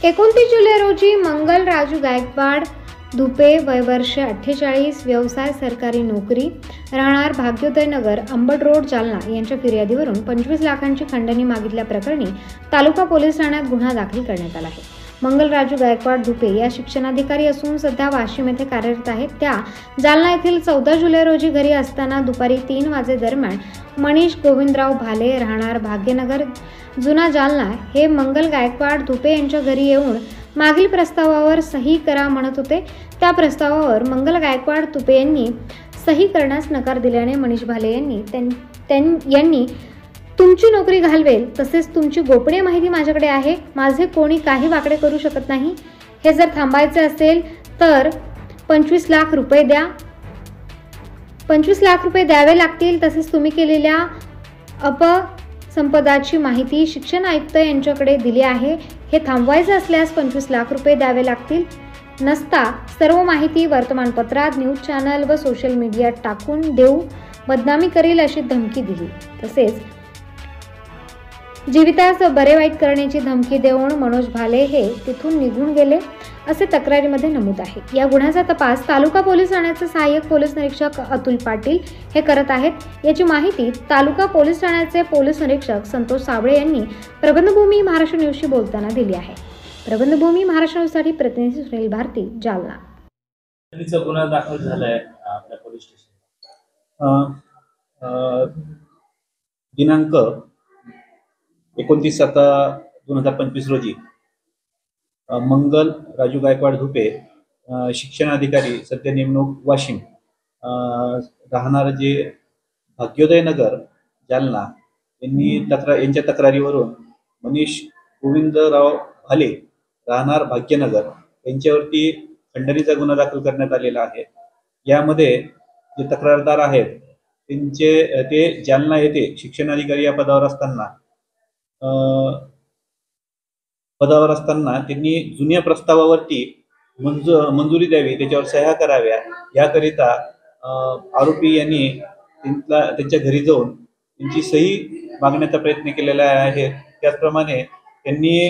29 जुलै रोजी मंगल राजू गायकवाड धुपे, वय वर्ष 48, व्यवसाय सरकारी नोकरी, राहणार भाग्योदय नगर, अंबड रोड, जालना यांच्या फिर्यादीवरून 25 लाखांची खंडणी मागितल्याप्रकरणी तालुका पोलीस ठाण्यात गुन्हा दाखल करण्यात आला आहे। मंगल राजू गायकवाड धुपे या शिक्षणाधिकारी असून सध्या वाशिम येथे कार्यरत आहेत। त्या जालना येथील 14 जुलै रोजी घरी असताना दुपारी 3 वाजेदरम्यान मनीष गोविंदराव भाले, राहणार भाग्यनगर, जुना जालना हे मंगल गायकवाड धुपे यांच्या घरी येऊन मागील प्रस्तावावर सही करा म्हणत होते। त्या प्रस्तावावर मंगल गायकवाड धुपे यांनी सही करण्यास नकार दिल्याने मनीष भाले यांनी तुमची नोकरी घालवेल, तसेच तुमची गोपनीय माहिती माझ्याकडे आहे, माझे कोणी काही वाकडे करू शकत नाही, हे जर थांबायचे असेल तर 25 लाख रुपये द्या, 25 लाख रुपये द्यावे लागतील, तसेच तुम्ही केलेल्या अपसंपदाची माहिती शिक्षण आयुक्त यांच्याकडे दिली आहे, हे थांबवायचे असल्यास 25 लाख रुपये द्यावे लागतील, नसता सर्व माहिती वर्तमानपत्रात, न्यूज चॅनल व सोशल मीडियात टाकून देऊ, बदनामी करील अशी धमकी दिली। तसेच जीवितास बरे वाईट करण्याची धमकी देऊन मनोज भाले हे तिथून निघून गेले असे तक्रारीमध्ये नमूद आहे। या गुन्ह्याचा तपास तालुका पोलीस ठाण्याचे सहाय्यक पोलीस निरीक्षक अतुल पाटील हे करत आहेत। याची माहिती तालुका पोलीस ठाण्याचे पोलीस निरीक्षक संतोष साबळे यांनी प्रबंधभूमी महाराष्ट्र न्यूजशी बोलताना दिली आहे। प्रबंधभूमी महाराष्ट्र न्यूजसाठी प्रतिनिधी सुनील भारती, जालना। गुन्हा दाखल झालाय आपल्या पोलीस स्टेशन दिनांक 29/7/2025 रोजी मंगल राजू गायकवाड धुपे, शिक्षणाधिकारी, सध्या नेमणूक वाशिम, राहणार जे भाग्योदय नगर, जालना यांच्या तक्रारीवरून मनीष गोविंदराव भाले, राहणार भाग्यनगर यांच्यावरती खंडणीचा गुन्हा दाखल करण्यात आलेला आहे। यामध्ये जे तक्रारदार आहेत ते जालना येथे शिक्षणाधिकारी या पदावर असताना त्यांनी जुन्या प्रस्तावावरती मंजुरी द्यावी, त्याच्यावर सह्या कराव्या, याकरिता आरोपी यांनी त्यांच्या घरी जाऊन त्यांची सही मागण्याचा प्रयत्न केलेला आहे। त्याचप्रमाणे त्यांनी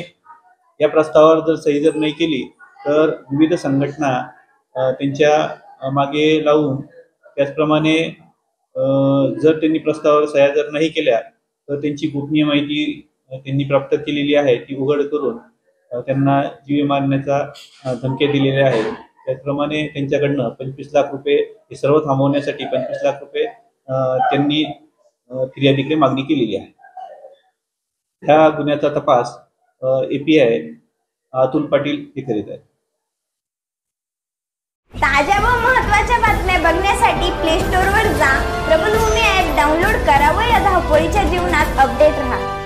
या प्रस्तावावर जर सही नाही केली तर विविध संघटना त्यांच्या मागे लावून, त्याचप्रमाणे जर त्यांनी प्रस्तावावर सह्या नाही केल्या तर त्यांची गोपनीय माहिती त्यांनी प्राप्त केलेली आहे ती उघड करून त्यांना जीवे मारण्याचा धमकी दिलेल्या आहेत। त्याचप्रमाणे त्यांच्याकडनं 25 लाख रुपये हे सर्व थांबवण्यासाठी 25 लाख रुपये त्यांनी फिर्यादीकडे मागणी केलेली आहे। ह्या गुन्ह्याचा तपास API अतुल पाटील हे करीत आहेत। ताज्या व महत्त्वाच्या बातम्या बघण्यासाठी प्ले स्टोअरवर जा, प्रबंधभूमी ॲप डाउनलोड करा व या धावपळीच्या जीवनात अपडेट रहा।